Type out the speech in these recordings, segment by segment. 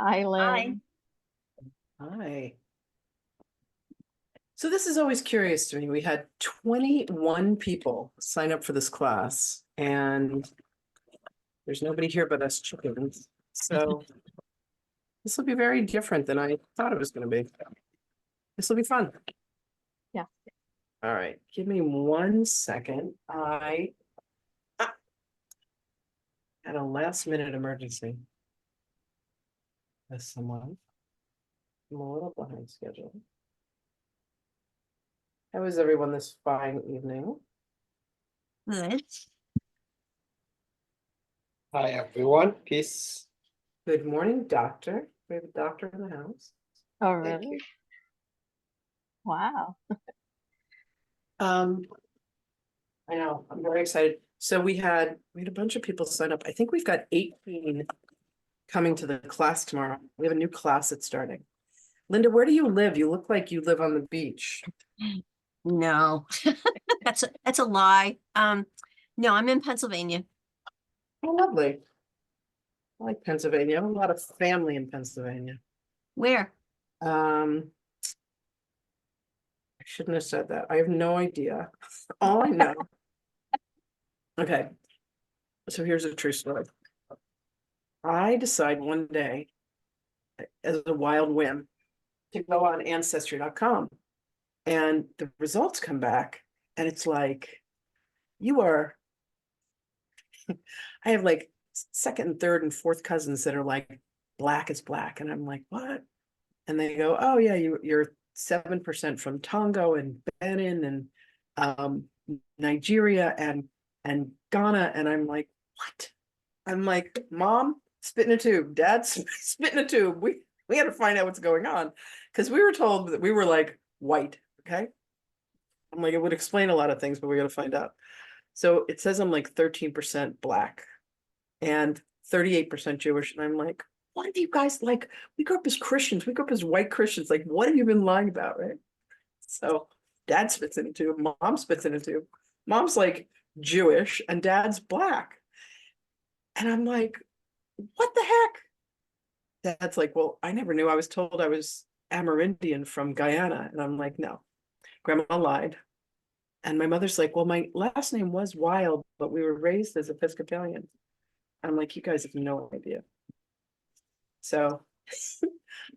Hi, Hi. Lynn. Hi. So this is always curious to me. We had 21 people sign up for this class, and there's nobody here but us chickens. So this will be very different than I thought it was going to be. This will be fun. Yeah. All right, give me 1 second. I had a last minute emergency with someone. I'm a little behind schedule. How is everyone this fine evening? Good. Hi, everyone. Peace. Good morning, doctor. We have a doctor in the house. Oh, Thank really? you. Wow. I know, I'm very excited. So we had a bunch of people sign up. I think we've got 18 coming to the class tomorrow. We have a new class that's starting. Linda, where do you live? You look like you live on the beach. No, that's a lie. No, I'm in Pennsylvania. Oh, lovely. I like Pennsylvania. I have a lot of family in Pennsylvania. Where? I shouldn't have said that. I have no idea. All I know. Okay. So here's a true story. I decide one day, as a wild whim, to go on ancestry.com, and the results come back, and it's like, you are, I have like second and third and fourth cousins that are like black as black, and I'm like, what? And they go, oh yeah, you're 7% from Tonga and Benin and Nigeria and Ghana, and I'm like, what? I'm like, mom, spit in a tube, dad, spit in a tube. We had to find out what's going on, because we were told that we were like white. Okay, I'm like, it would explain a lot of things, but we got to find out. So it says I'm like 13% black and 38% Jewish, and I'm like, what have you guys, like? We grew up as Christians. We grew up as white Christians. Like, what have you been lying about, right? So dad spits in a tube, mom spits in a tube. Mom's like Jewish and dad's black. And I'm like, what the heck? Dad's like, well, I never knew. I was told I was Amerindian from Guyana. And I'm like, no, grandma lied. And my mother's like, well, my last name was Wild, but we were raised as Episcopalian. I'm like, you guys have no idea. So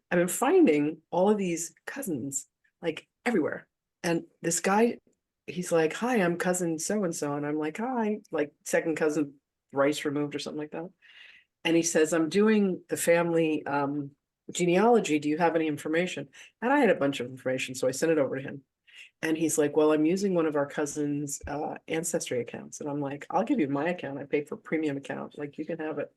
I've been finding all of these cousins like everywhere. And this guy, he's like, hi, I'm cousin so-and-so. And I'm like, hi, like second cousin thrice removed or something like that. And he says, I'm doing the family genealogy. Do you have any information? And I had a bunch of information, so I sent it over to him. And he's like, well, I'm using one of our cousins' ancestry accounts. And I'm like, I'll give you my account. I paid for premium account. Like, you can have it.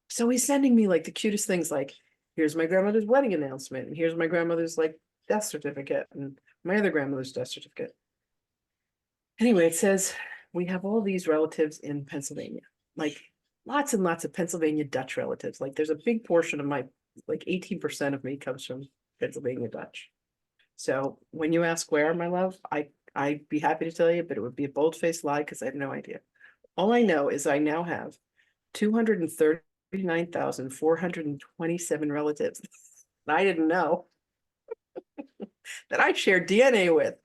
So he's sending me like the cutest things, like, here's my grandmother's wedding announcement, and here's my grandmother's like death certificate, and my other grandmother's death certificate. Anyway, it says we have all these relatives in Pennsylvania, like lots and lots of Pennsylvania Dutch relatives. Like, there's a big portion of my, like 18% of me comes from Pennsylvania Dutch. So when you ask where, my love, I'd be happy to tell you, but it would be a bold-faced lie because I have no idea. All I know is I now have 239,427 relatives that I didn't know that I share DNA with.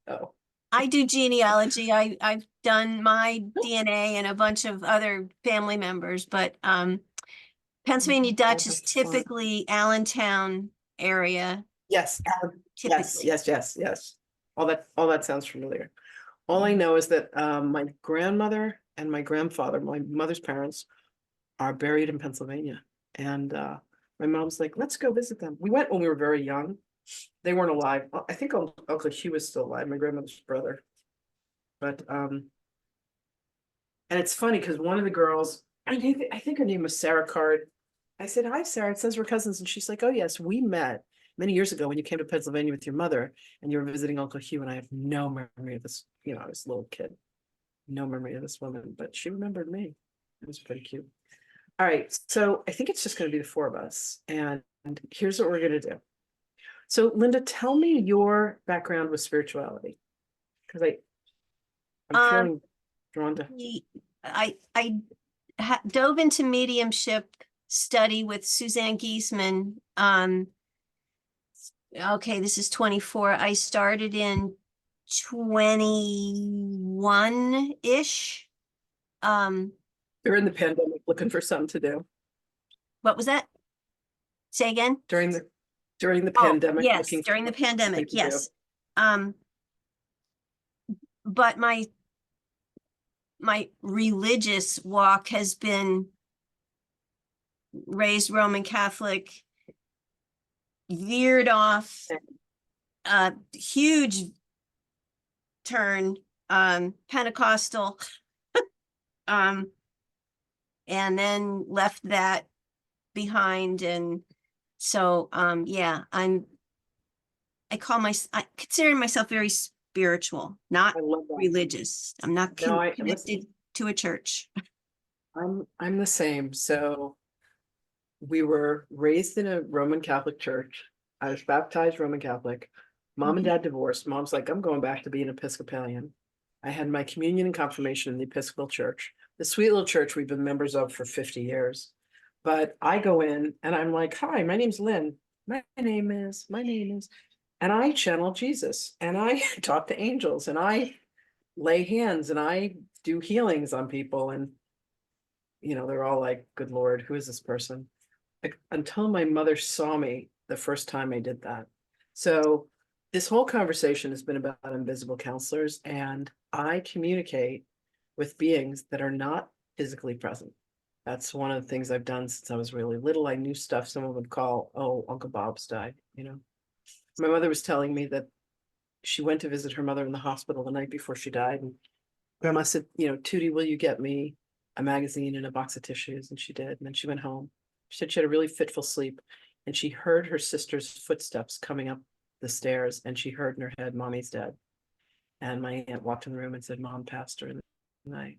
So I do genealogy. I've done my DNA and a bunch of other family members, but Pennsylvania Dutch is that's fun. typically Allentown area. Yes, yes, Typically. yes. All that sounds familiar. All I know is that my grandmother and my grandfather, my mother's parents, are buried in Pennsylvania. And my mom's like, let's go visit them. We went when we were very young. They weren't alive. I think Uncle Hugh was still alive, my grandmother's brother. But and it's funny because one of the girls, I think her name was Sarah Card. I said, hi, Sarah. It says we're cousins. And she's like, oh, yes, we met many years ago when you came to Pennsylvania with your mother and you were visiting Uncle Hugh. And I have no memory of this. You know, I was a little kid. No memory of this woman, but she remembered me. It was pretty cute. All right. So I think it's just going to be the four of us. And here's what we're going to do. So, Linda, tell me your background with spirituality, because I'm Um, feeling drawn to. I dove into mediumship study with Suzanne Giesman. Okay, this is 24. I started in 21-ish. During the pandemic, looking for something to do What was that? Say again? during the Oh, pandemic. yes, looking for during the something pandemic, to do. yes. But my religious walk has been raised Roman Catholic, veered off, a huge turn, Pentecostal, and then left that behind. And so, yeah, I consider myself very spiritual, not I love that. religious. I'm not No, connected to a church. I'm the same. So we were raised in a Roman Catholic church. I was baptized Roman Catholic. Mom and dad divorced. Mom's like, I'm going back to being Episcopalian. I had my communion and confirmation in the Episcopal church, the sweet little church we've been members of for 50 years. But I go in and I'm like, hi, my name's Lynn. My name is, and I channel Jesus and I talk to angels and I lay hands and I do healings on people. And, they're all like, good Lord, who is this person? Until my mother saw me the first time I did that. So this whole conversation has been about invisible counselors, and I communicate with beings that are not physically present. That's one of the things I've done since I was really little. I knew stuff someone would call, oh, Uncle Bob's died, My mother was telling me that she went to visit her mother in the hospital the night before she died. And Grandma said, Tootie, will you get me a magazine and a box of tissues? And she did. And then she went home. She said she had a really fitful sleep and she heard her sister's footsteps coming up the stairs, and she heard in her head, Mommy's dead. And my aunt walked in the room and said, Mom passed during the night.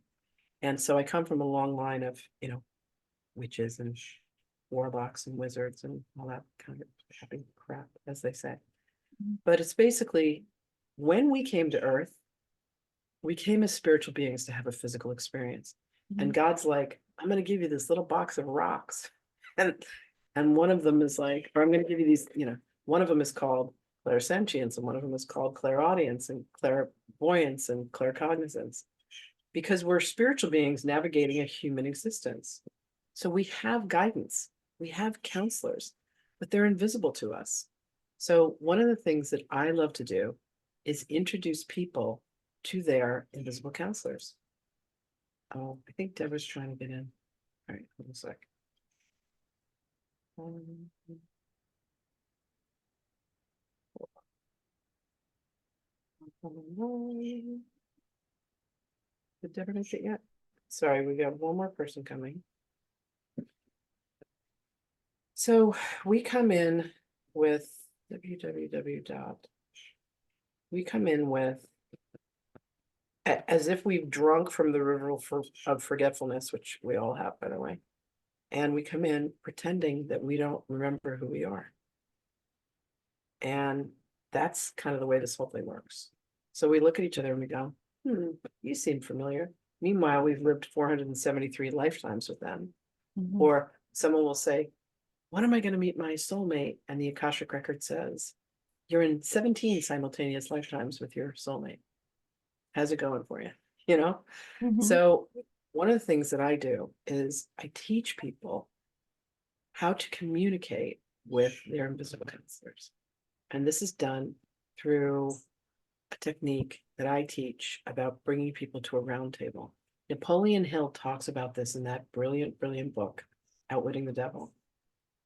And so I come from a long line of, witches and warlocks and wizards and all that kind of happy crap, as they say. But it's basically, when we came to Earth, we came as spiritual beings to have a physical experience. And God's like, I'm going to give you this little box of rocks. And one of them is like, or I'm going to give you these, one of them is called clairsentience, and one of them is called clairaudience and clairvoyance and claircognizance, because we're spiritual beings navigating a human existence. So we have guidance, we have counselors, but they're invisible to us. So one of the things that I love to do is introduce people to their invisible counselors. Oh, I think Deborah's trying to get in. All right, hold on a sec. Did Deborah make it yet? Sorry, we got one more person coming. So we come in with we come in with as if we've drunk from the river of forgetfulness, which we all have, by the way. And we come in pretending that we don't remember who we are. And that's kind of the way this whole thing works. So we look at each other and we go, you seem familiar. Meanwhile, we've lived 473 lifetimes with them. Or someone will say, when am I going to meet my soulmate? And the Akashic record says, you're in 17 simultaneous lifetimes with your soulmate. How's it going for you? So one of the things that I do is I teach people how to communicate with their invisible counselors. And this is done through a technique that I teach about bringing people to a round table. Napoleon Hill talks about this in that brilliant, brilliant book, Outwitting the Devil.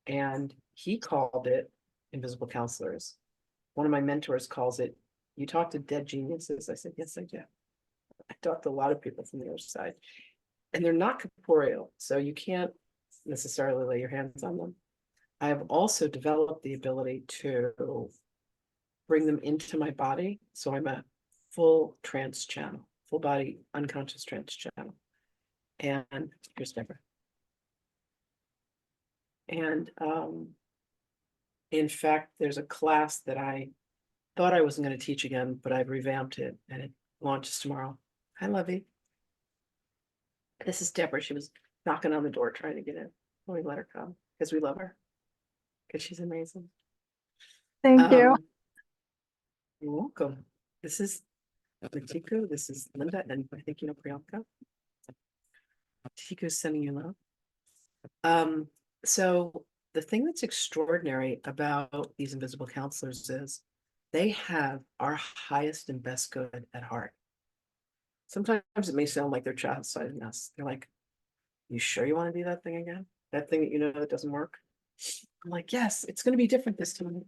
And he called it invisible counselors. One of my mentors calls it, you talk to dead geniuses. I said, yes, I do. I talk to a lot of people from the other side, and they're not corporeal, so you can't necessarily lay your hands on them. I have also developed the ability to bring them into my body. So I'm a full trance channel, full body unconscious trance channel. And here's Deborah. And in fact, there's a class that I thought I wasn't going to teach again, but I've revamped it and it launches tomorrow. Hi, Lovey. This is Deborah. She was knocking on the door trying to get in. we let her come because we love her. Because she's amazing. Thank you. You're welcome. This is Matiku, this is Linda, and I think you know Priyanka. Matiku's sending you love. So the thing that's extraordinary about these invisible counselors is they have our highest and best good at heart. Sometimes it may sound like they're chastising us. They're like, you sure you want to do that thing again? That thing that you know that doesn't work? I'm like, yes, it's going to be different this time.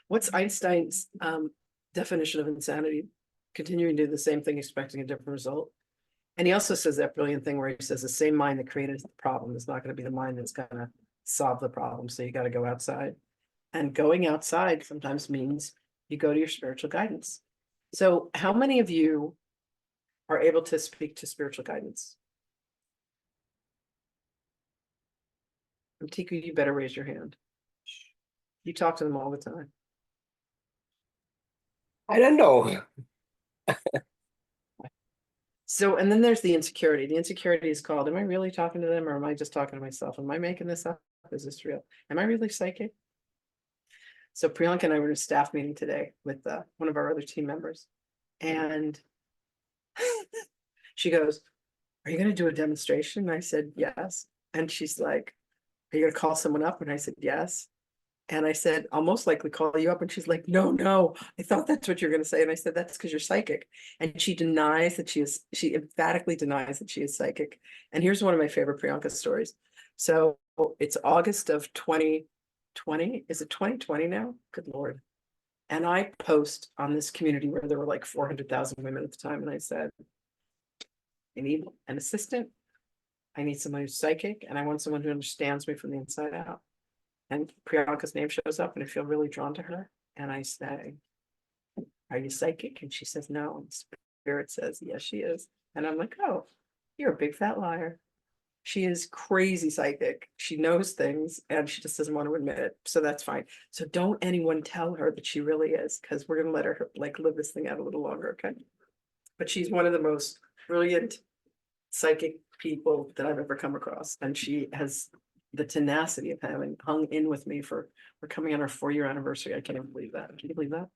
What's Einstein's definition of insanity? Continuing to do the same thing, expecting a different result. And he also says that brilliant thing where he says the same mind that created the problem is not going to be the mind that's going to solve the problem. So you got to go outside. And going outside sometimes means you go to your spiritual guidance. So how many of you are able to speak to spiritual guidance? Tiku, you better raise your hand. You talk to them all the time. I don't know. So, and then there's the insecurity. The insecurity is called, am I really talking to them or am I just talking to myself? Am I making this up? Is this real? Am I really psychic? So Priyanka and I were in a staff meeting today with one of our other team members. And she goes, are you going to do a demonstration? And I said, yes. And she's like, are you going to call someone up? And I said, yes. And I said, I'll most likely call you up. And she's like, no, I thought that's what you're going to say. And I said, that's because you're psychic. And she denies that she emphatically denies that she is psychic. And here's one of my favorite Priyanka stories. So it's August of 2020. Is it 2020 now? Good Lord. And I post on this community where there were like 400,000 women at the time. And I said, I need an assistant. I need someone who's psychic. And I want someone who understands me from the inside out. And Priyanka's name shows up and I feel really drawn to her. And I say, are you psychic? And she says, no. And Spirit says, yes, she is. And I'm like, oh, you're a big fat liar. She is crazy psychic. She knows things and she just doesn't want to admit it. So that's fine. So don't anyone tell her that she really is, because we're going to let her like live this thing out a little longer. Okay. But she's one of the most brilliant psychic people that I've ever come across. And she has the tenacity of having hung in with me we're coming on our 4-year anniversary. I can't even believe that. Can you believe that?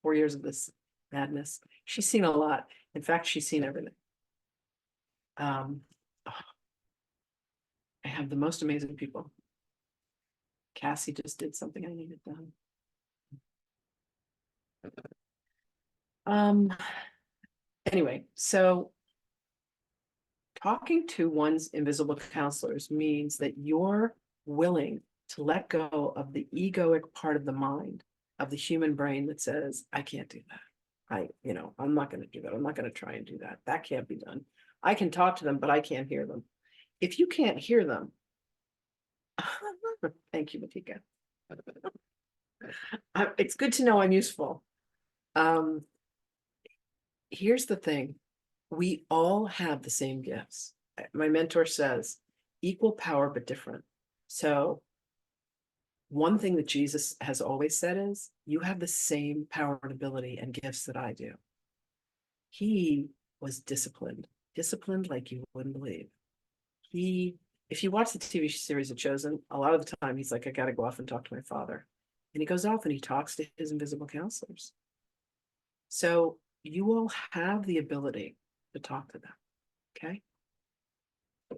4 years of this madness. She's seen a lot. In fact, she's seen everything. I have the most amazing people. Cassie just did something I needed done. Anyway, so talking to one's invisible counselors means that you're willing to let go of the egoic part of the mind, of the human brain that says, I can't do that. I'm not going to do that. I'm not going to try and do that. That can't be done. I can talk to them, but I can't hear them. If you can't hear them, thank you, Matika. It's good to know I'm useful. Here's the thing. We all have the same gifts. My mentor says, equal power, but different. So one thing that Jesus has always said is, you have the same power and ability and gifts that I do. He was disciplined like you wouldn't believe. If you watch the TV series The Chosen, a lot of the time he's like, I got to go off and talk to my father. And he goes off and he talks to his invisible counselors. So you all have the ability to talk to them. Okay.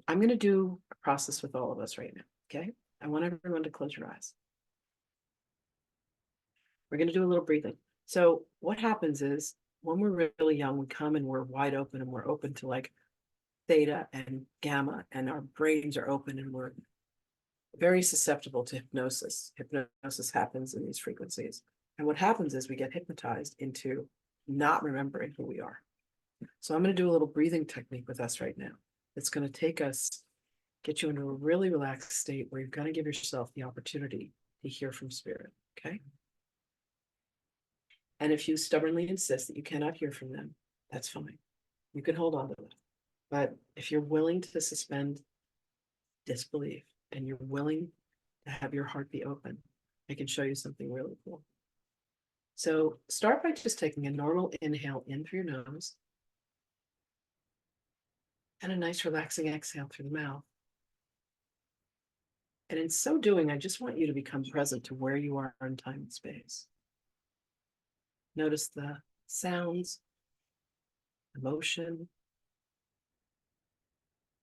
I'm going to do a process with all of us right now. Okay. I want everyone to close your eyes. We're going to do a little breathing. So what happens is when we're really young, we come and we're wide open and we're open to like theta and gamma, and our brains are open and we're very susceptible to hypnosis. Hypnosis happens in these frequencies. And what happens is we get hypnotized into not remembering who we are. So I'm going to do a little breathing technique with us right now. It's going to get you into a really relaxed state where you're going to give yourself the opportunity to hear from Spirit. Okay. And if you stubbornly insist that you cannot hear from them, that's fine. You can hold on to that. But if you're willing to suspend disbelief and you're willing to have your heart be open, I can show you something really cool. So start by just taking a normal inhale in through your nose and a nice relaxing exhale through the mouth. And in so doing, I just want you to become present to where you are in time and space. Notice the sounds, emotion.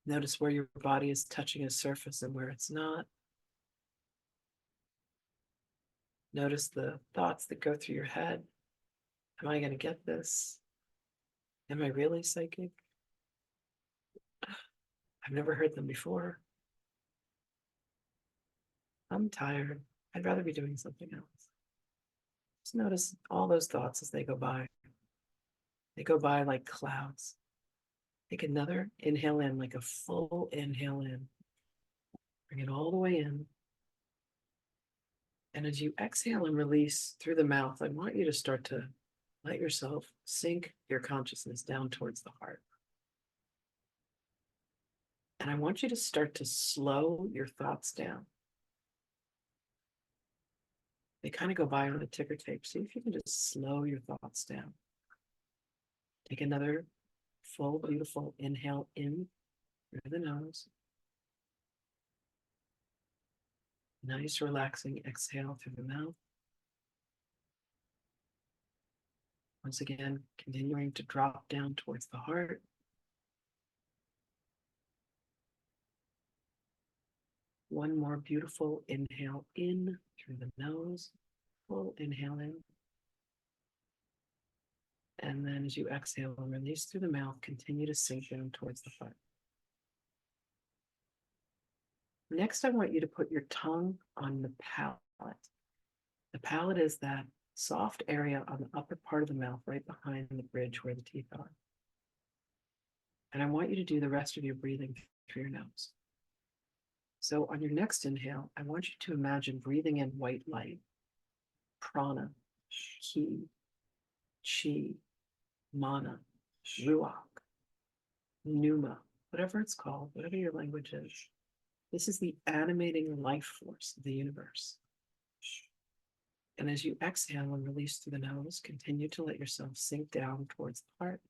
Notice where your body is touching a surface and where it's not. Notice the thoughts that go through your head. Am I going to get this? Am I really psychic? I've never heard them before. I'm tired. I'd rather be doing something else. Just notice all those thoughts as they go by. They go by like clouds. Take another inhale in, like a full inhale in. Bring it all the way in. And as you exhale and release through the mouth, I want you to start to let yourself sink your consciousness down towards the heart. And I want you to start to slow your thoughts down. They kind of go by on a ticker tape. See if you can just slow your thoughts down. Take another full, beautiful inhale in through the nose. Nice, relaxing exhale through the mouth. Once again, continuing to drop down towards the heart. One more beautiful inhale in through the nose. Full inhale in. And then as you exhale and release through the mouth, continue to sink down towards the heart. Next, I want you to put your tongue on the palate. The palate is that soft area on the upper part of the mouth, right behind the bridge where the teeth are. And I want you to do the rest of your breathing through your nose. So on your next inhale, I want you to imagine breathing in white light, prana, ki, chi, mana, ruach, pneuma, whatever it's called, whatever your language is. This is the animating life force of the universe. And as you exhale and release through the nose, continue to let yourself sink down towards the heart.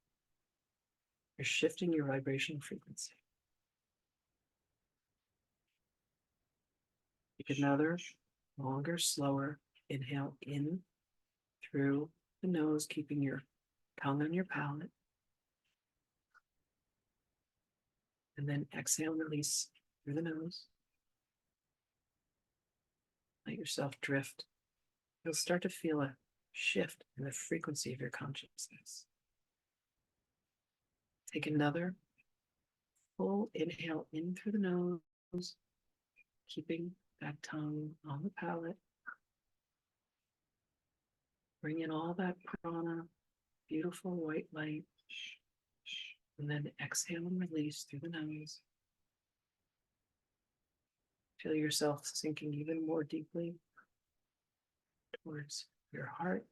You're shifting your vibration frequency. Take another longer, slower inhale in through the nose, keeping your tongue on your palate. And then exhale and release through the nose. Let yourself drift. You'll start to feel a shift in the frequency of your consciousness. Take another full inhale in through the nose, keeping that tongue on the palate. Bring in all that prana, beautiful white light, and then exhale and release through the nose. Feel yourself sinking even more deeply towards your heart.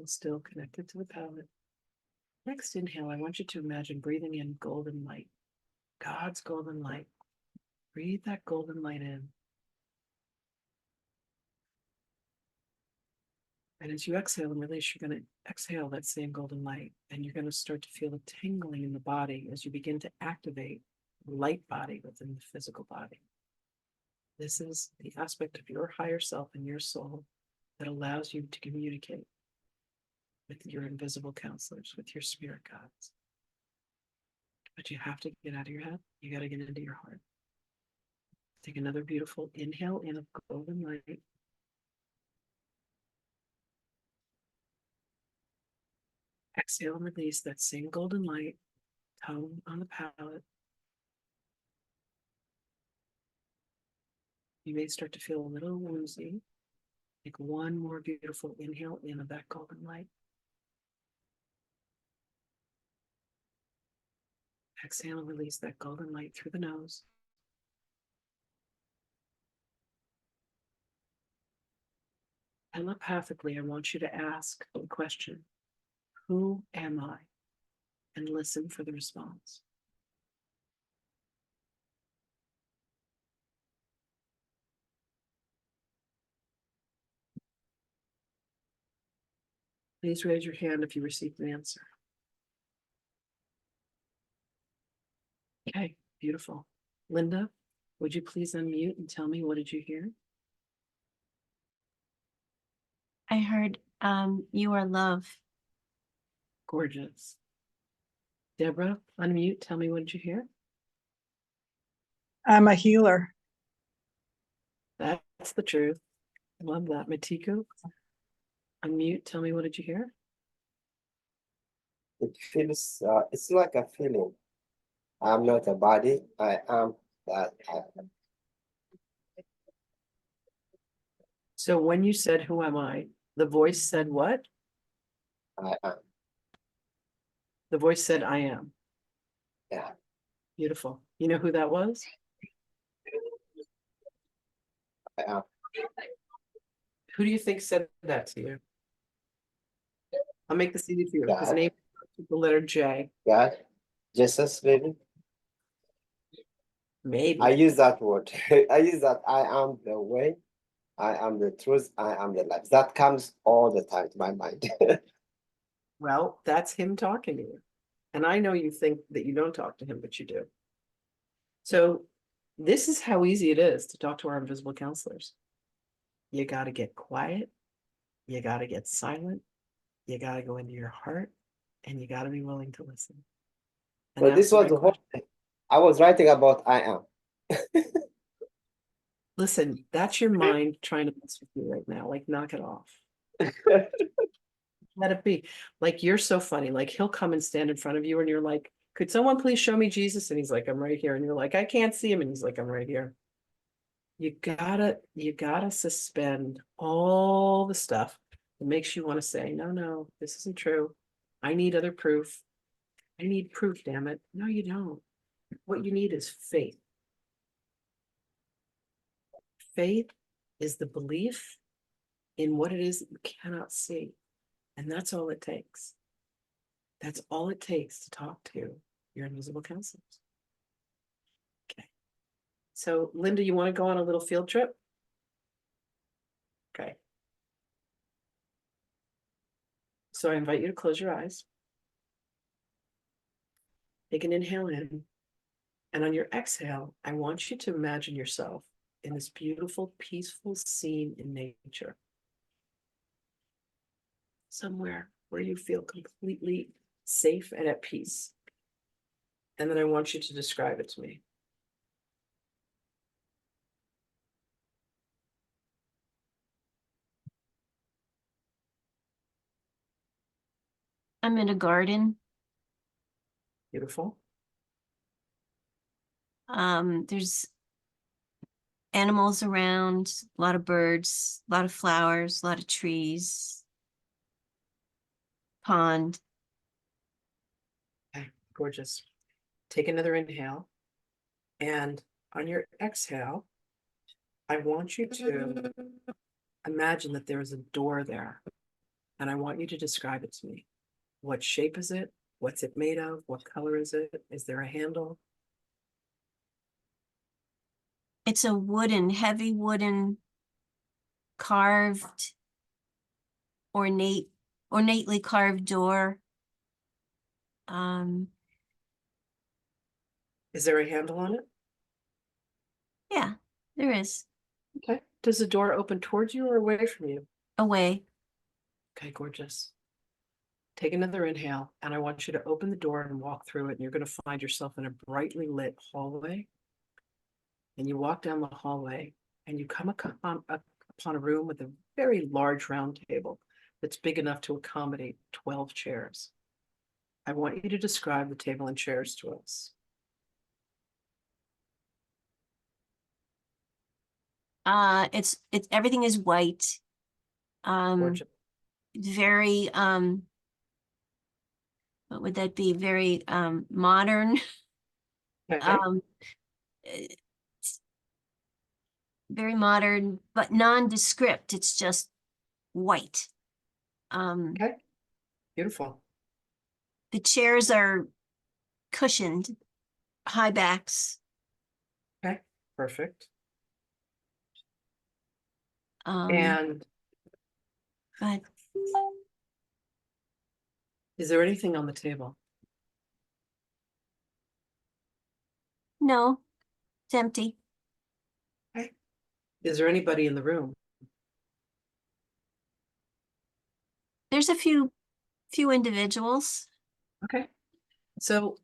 Still connected to the palate. Next inhale, I want you to imagine breathing in golden light, God's golden light. Breathe that golden light in. And as you exhale and release, you're going to exhale that same golden light, and you're going to start to feel a tingling in the body as you begin to activate the light body within the physical body. This is the aspect of your higher self and your soul that allows you to communicate with your invisible counselors, with your spirit guides. But you have to get out of your head. You got to get into your heart. Take another beautiful inhale in of golden light. Exhale and release that same golden light, tongue on the palate. You may start to feel a little woozy. Take one more beautiful inhale in of that golden light. Exhale and release that golden light through the nose. Telepathically, I want you to ask the question, who am I? And listen for the response. Please raise your hand if you received an answer. Okay, beautiful. Linda, would you please unmute and tell me, what did you hear? I heard, you are love. Gorgeous. Deborah, unmute, tell me, what did you hear? I'm a healer. That's the truth. I love that. Matiko, unmute, tell me, what did you hear? It feels, it's like a feeling. I'm not a body. I am that I am. So when you said, who am I? The voice said what? I am. The voice said, I am. Yeah. Beautiful. You know who that was? I am. Who do you think said that to you? I'll make this easy for you. His God. name starts with the letter J. God. Jesus, maybe. Maybe. I use that word. I use that. I am the way. I am the truth. I am the life. That comes all the time to my mind. Well, that's him talking to you. And I know you think that you don't talk to him, but you do. So this is how easy it is to talk to our invisible counselors. You got to get quiet. You got to get silent. You got to go into your heart, and you got to be willing to listen. And But this ask the was right the whole question. thing. I was writing about I am. Listen, that's your mind trying to mess with you right now. Like, knock it off. Let it be. Like, you're so funny. Like, he'll come and stand in front of you, and you're like, could someone please show me Jesus? And he's like, I'm right here. And you're like, I can't see him. And he's like, I'm right here. You gotta suspend all the stuff that makes you want to say, no, this isn't true. I need other proof. I need proof, damn it. No, you don't. What you need is faith. Faith is the belief in what it is that you cannot see. And that's all it takes. That's all it takes to talk to your invisible counselors. Okay. So, Linda, you want to go on a little field trip? Okay. So I invite you to close your eyes. Take an inhale in. And on your exhale, I want you to imagine yourself in this beautiful, peaceful scene in nature. Somewhere where you feel completely safe and at peace. And then I want you to describe it to me. I'm in a garden. Beautiful. There's animals around, a lot of birds, a lot of flowers, a lot of trees, pond. Okay, gorgeous. Take another inhale. And on your exhale, I want you to imagine that there is a door there. And I want you to describe it to me. What shape is it? What's it made of? What color is it? Is there a handle? It's a heavy wooden, carved, ornately carved door. Is there a handle on it? Yeah, there is. Okay. Does the door open towards you or away from you? Away. Okay, gorgeous. Take another inhale, and I want you to open the door and walk through it, and you're going to find yourself in a brightly lit hallway. And you walk down the hallway, and you come upon a room with a very large round table that's big enough to accommodate 12 chairs. I want you to describe the table and chairs to us. It's everything is white. Gorgeous. Very what would that be? Very modern. Okay. It's very modern, but nondescript. It's just white. Okay. Beautiful. The chairs are cushioned, high backs. Okay. Perfect. And And but is there anything on the table? No, it's empty. Is there anybody in the room? There's a few individuals. Okay. So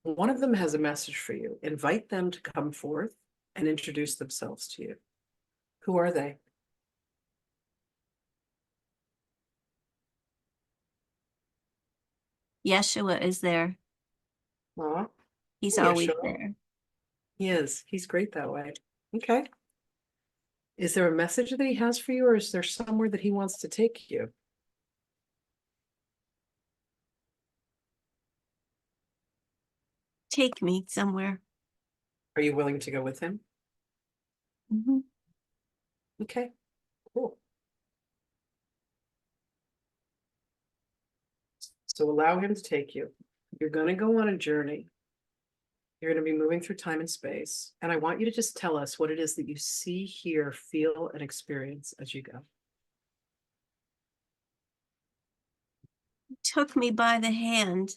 one of them has a message for you. Invite them to come forth and introduce themselves to you. Who are they? Yeshua is there. Aw, He's Oh, always Yeshua. there. he is. He's great that way. Okay. Is there a message that he has for you, or is there somewhere that he wants to take you? Take me somewhere. Are you willing to go with him? Mhm. Okay, cool. So allow him to take you. You're going to go on a journey. You're going to be moving through time and space. And I want you to just tell us what it is that you see, hear, feel, and experience as you go. Took me by the hand.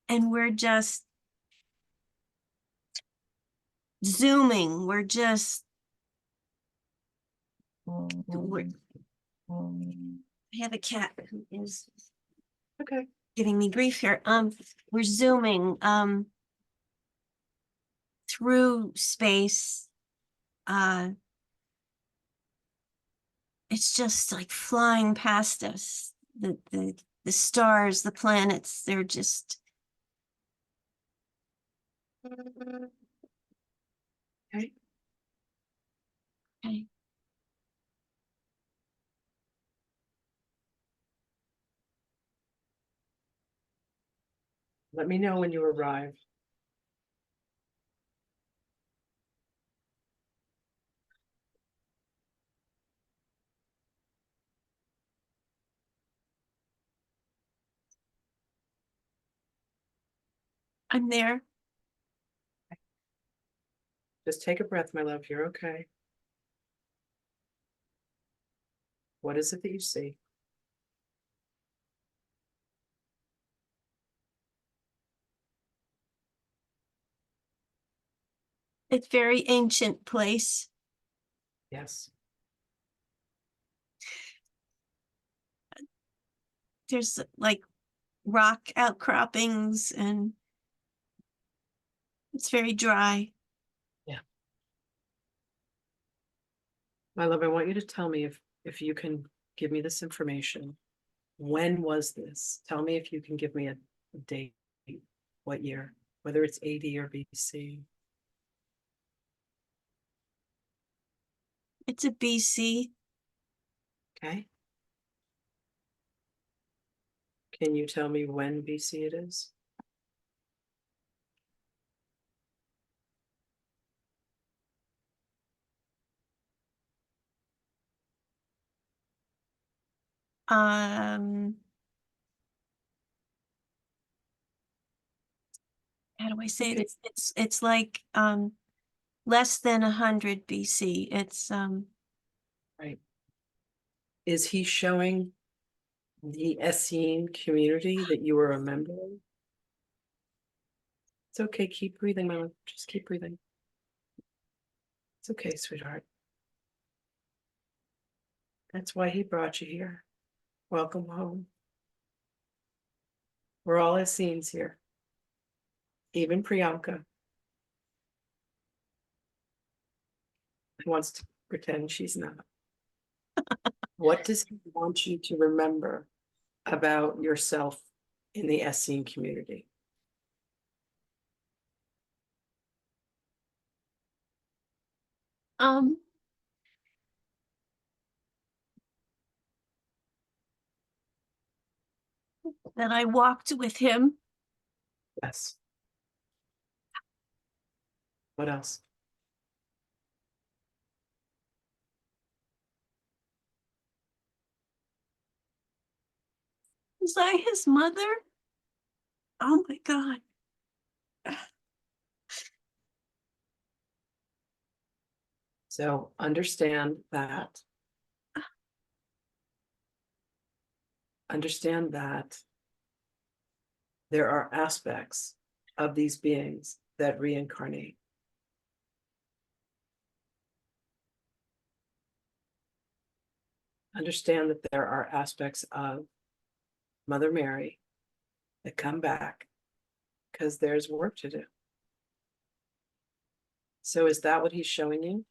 And we're just zooming. We're just we're, I have a cat who is Okay. giving me grief here. We're zooming through space. It's just like flying past us. The stars, the planets, they're just Okay. okay. Let me know when you arrive. I'm there. Just take a breath, my love. You're okay. What is it that you see? It's very ancient place. Yes. There's like rock outcroppings and it's very dry. My love, I want you to tell me if you can give me this information. When was this? Tell me if you can give me a date, what year, whether it's AD or BC. It's a BC. Okay. Can you tell me when BC it is? Um, how do I say Okay. this? It's like less than 100 BC. It's Right. Is he showing the Essene community that you were a member of? It's okay. Keep breathing, my love. Just keep breathing. It's okay, sweetheart. That's why he brought you here. Welcome home. We're all Essenes here. Even Priyanka wants to pretend she's not. What does he want you to remember about yourself in the Essene community? um that I walked with him. Yes. What else? Was I his mother? Oh my God. So understand that. Understand that there are aspects of these beings that reincarnate. Understand that there are aspects of Mother Mary that come back because there's work to do. So is that what he's showing you?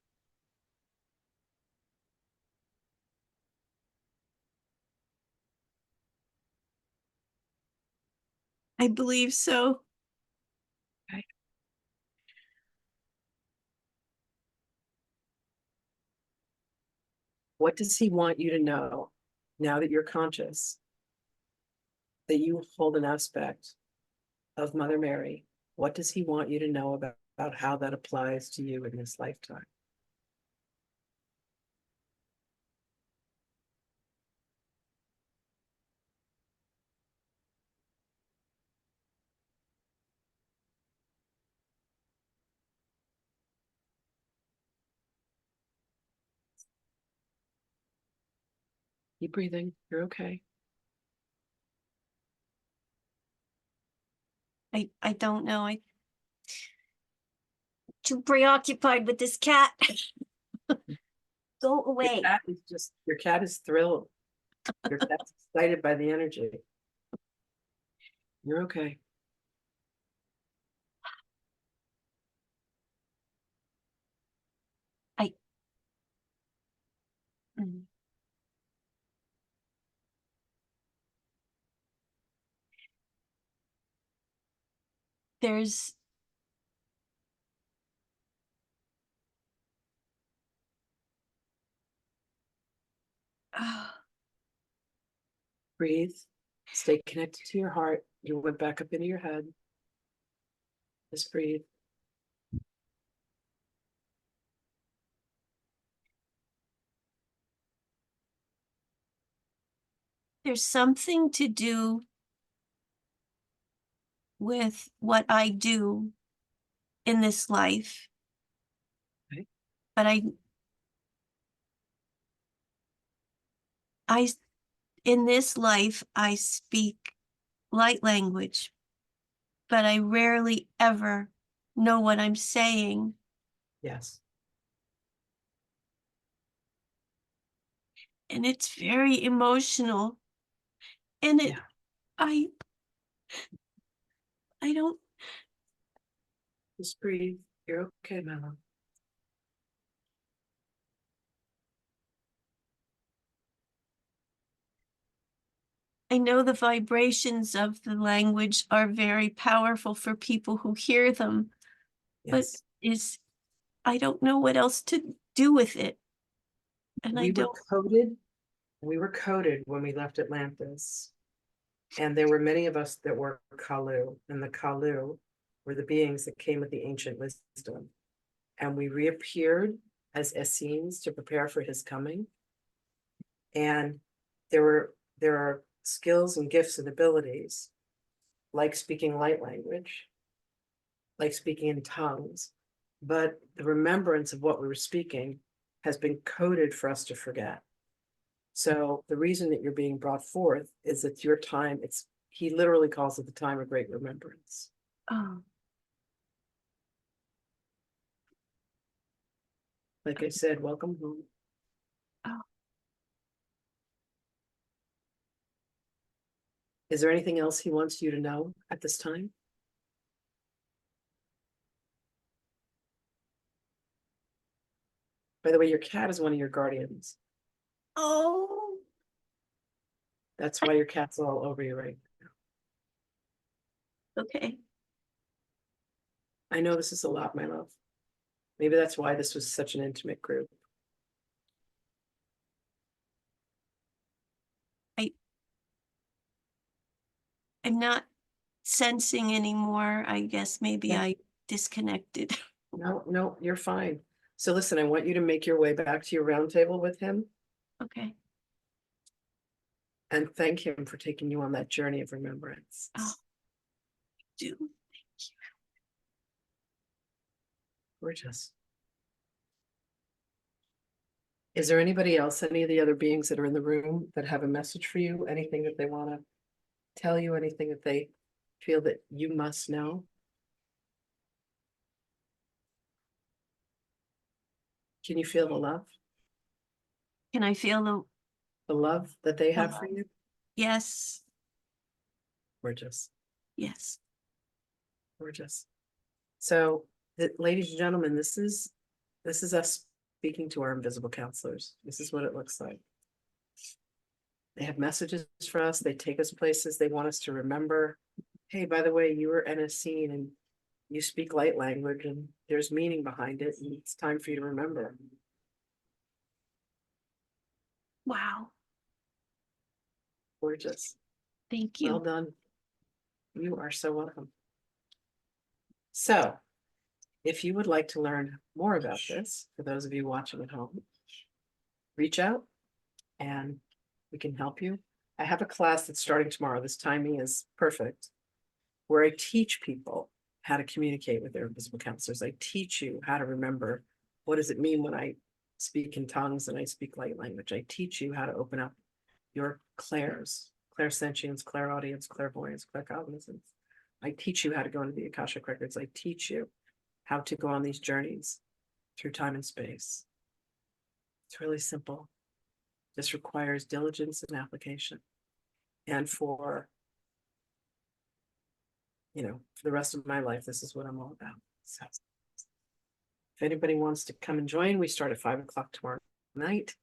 I believe so. What does he want you to know now that you're conscious that you hold an aspect of Mother Mary? What does he want you to know about how that applies to you in this lifetime? Keep breathing. You're okay. I don't know. I too preoccupied with this cat. Go away. Your cat is thrilled. Your cat's excited by the energy. You're okay. Mm. There's Breathe. Stay connected to your heart. You went back up into your head. Just breathe. there's something to do with what I do in this life. Okay. But in this life, I speak light language, but I rarely ever know what I'm saying. Yes. And it's very emotional. And Yeah. I don't, Just breathe. You're okay, my love. I know the vibrations of the language are very powerful for people who hear them, but Yes. I don't know what else to do with it. And I We were don't, coded when we left Atlantis. And there were many of us that were Kalu, and the Kalu were the beings that came with the ancient wisdom. And we reappeared as Essenes to prepare for his coming. And there are skills and gifts and abilities, like speaking light language, like speaking in tongues, but the remembrance of what we were speaking has been coded for us to forget. So the reason that you're being brought forth is that your time, he literally calls it the time of great remembrance. oh, Like I said, welcome home. Oh. Is there anything else he wants you to know at this time? By the way, your cat is one of your guardians. oh, That's why your cat's all over you right now. okay. I know this is a lot, my love. Maybe that's why this was such an intimate group. I'm not sensing anymore. I guess maybe Yeah. I disconnected. No, you're fine. So listen, I want you to make your way back to your round table with him Okay. and thank him for taking you on that journey of remembrance. Oh, do. Gorgeous. Is there anybody else, any of the other beings that are in the room that have a message for you? Anything that they want to tell you, anything that they feel that you must know? Can you feel the love? Can I feel The love that they have for you? yes, Gorgeous, yes. gorgeous. So, ladies and gentlemen, this is us speaking to our invisible counselors. This is what it looks like. They have messages for us. They take us places. They want us to remember. Hey, by the way, you were in a scene and you speak light language and there's meaning behind it. And it's time for you to remember. Wow. Gorgeous. Thank Well you. done. You are so welcome. So, if you would like to learn more about this, for those of you watching at home, reach out and we can help you. I have a class that's starting tomorrow. This timing is perfect, where I teach people how to communicate with their invisible counselors. I teach you how to remember what does it mean when I speak in tongues and I speak light language. I teach you how to open up your clairsentience, clairaudience, clairvoyance, claircognizance. I teach you how to go into the Akashic records. I teach you how to go on these journeys through time and space. It's really simple. This requires diligence and application. And for for the rest of my life, this is what I'm all about. So if anybody wants to come and join, we start at 5 o'clock tomorrow night.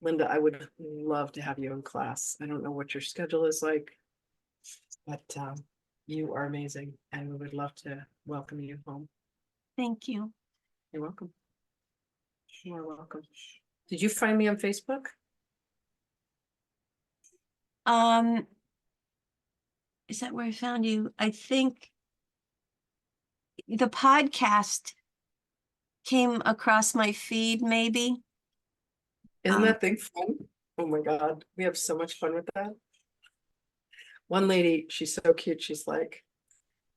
Linda, I would love to have you in class. I don't know what your schedule is like, but you are amazing and we would love to welcome you home. Thank you. You're welcome. You are welcome. Did you find me on Facebook? Is that where I found you? I think the podcast came across my feed, maybe. Isn't that thing fun? Oh my God, we have so much fun with that. One lady, she's so cute. She's like,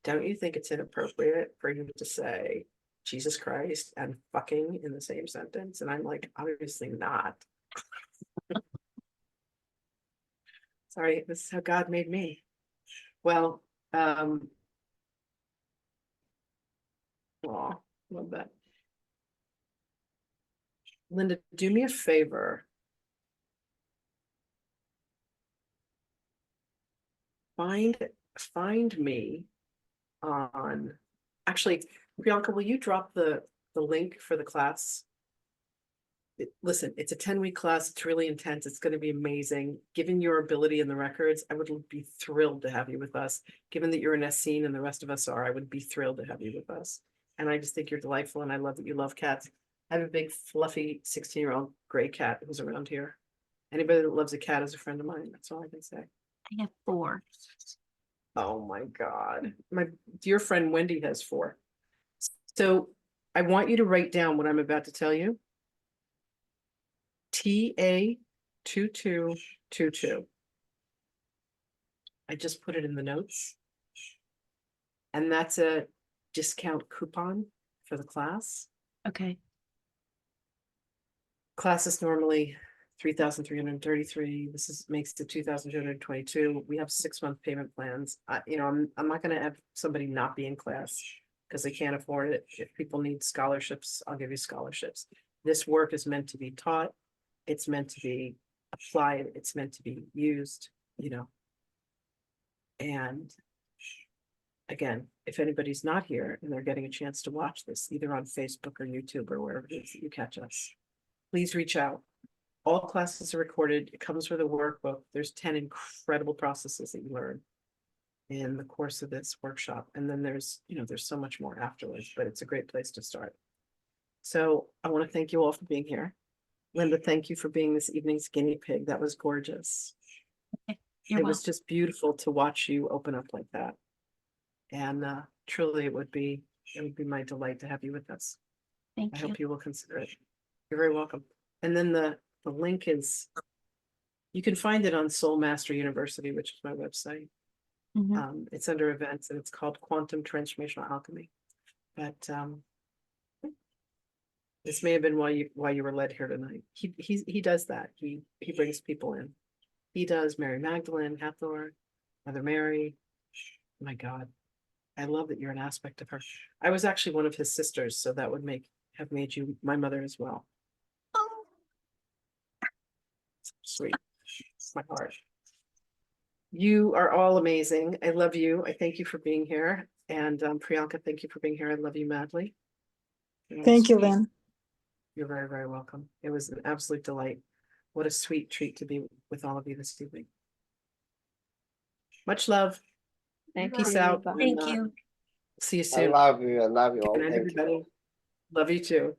don't you think it's inappropriate for you to say Jesus Christ and fucking in the same sentence? And I'm like, obviously not. Sorry, this is how God made me. Well, aw, love that. Linda, do me a favor. Find me on, actually, Priyanka, will you drop the link for the class? Listen, it's a 10-week class. It's really intense. It's going to be amazing. Given your ability in the records, I would be thrilled to have you with us. Given that you're an Essene and the rest of us are, I would be thrilled to have you with us. And I just think you're delightful and I love that you love cats. I have a big fluffy 16-year-old gray cat who's around here. Anybody that loves a cat is a friend of mine. That's all I can say. I have 4. Oh my God. My dear friend Wendy has 4. So I want you to write down what I'm about to tell you. TA2222. I just put it in the notes. And that's a discount coupon for the class. Okay. Class Is normally 3,333. This makes it 2,222. We have 6-month payment plans. I'm not going to have somebody not be in class because they can't afford it. If people need scholarships, I'll give you scholarships. This work is meant to be taught. It's meant to be applied. It's meant to be used, And again, if anybody's not here and they're getting a chance to watch this, either on Facebook or YouTube or wherever it is that you catch us, please reach out. All classes are recorded. It comes with a workbook. There's 10 incredible processes that you learn in the course of this workshop. And then there's so much more afterwards, but it's a great place to start. So I want to thank you all for being here. Linda, thank you for being this evening's guinea pig. That was gorgeous. You're It was welcome. just beautiful to watch you open up like that. And truly it would be my delight to have you with us. Thank I you. hope you will consider it. You're very welcome. And then the link is, you can find it on Soul Master University, which is my website. Mhm. It's under events and it's called Quantum Transformational Alchemy. But this may have been why you were led here tonight. He does that. He brings people in. He does Mary Magdalene, Hathor, Mother Mary. My God, I love that you're an aspect of her. I was actually one of his sisters, so that would have made you my mother as well. Sweet. My heart. You are all amazing. I love you. I thank you for being here. And Priyanka, thank you for being here. I love you madly. Thank you, Lynn. You're very, very welcome. It was an absolute delight. What a sweet treat to be with all of you this evening. Much love. Thank Peace you. out. Bye. and, Thank you. See you I soon. love you. I love you all. Good night, Thank you. everybody. Love you too.